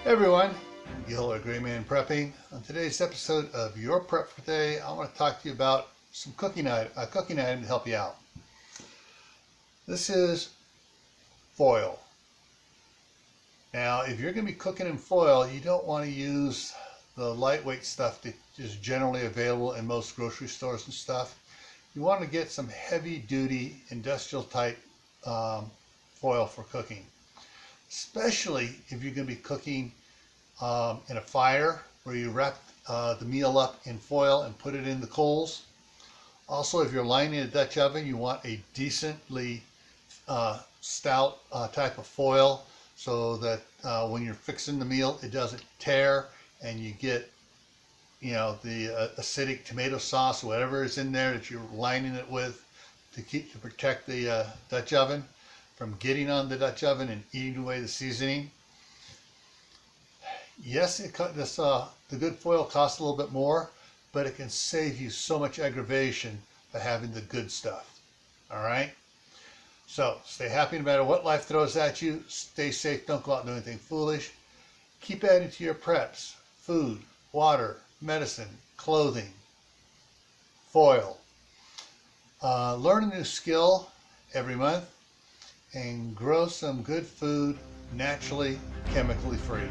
Hey everyone, Gil or Grayman Prepping. On today's episode of Your Prep for Today, I want to talk to you about a cooking item to help you out. This is foil. Now, if you're going to be cooking in foil, you don't want to use the lightweight stuff that is generally available in most grocery stores and stuff. You want to get some heavy-duty industrial type foil for cooking, especially if you're going to be cooking in a fire where you wrap the meal up in foil and put it in the coals. Also, if you're lining a Dutch oven, you want a decently stout type of foil so that when you're fixing the meal, it doesn't tear and you get, the acidic tomato sauce, whatever is in there that you're lining it with to protect the Dutch oven from getting on the Dutch oven and eating away the seasoning. Yes, the good foil costs a little bit more, but it can save you so much aggravation by having the good stuff. All right? So stay happy no matter what life throws at you. Stay safe. Don't go out and do anything foolish. Keep adding to your preps. Food, water, medicine, clothing, foil. Learn a new skill every month and grow some good food naturally, chemically free.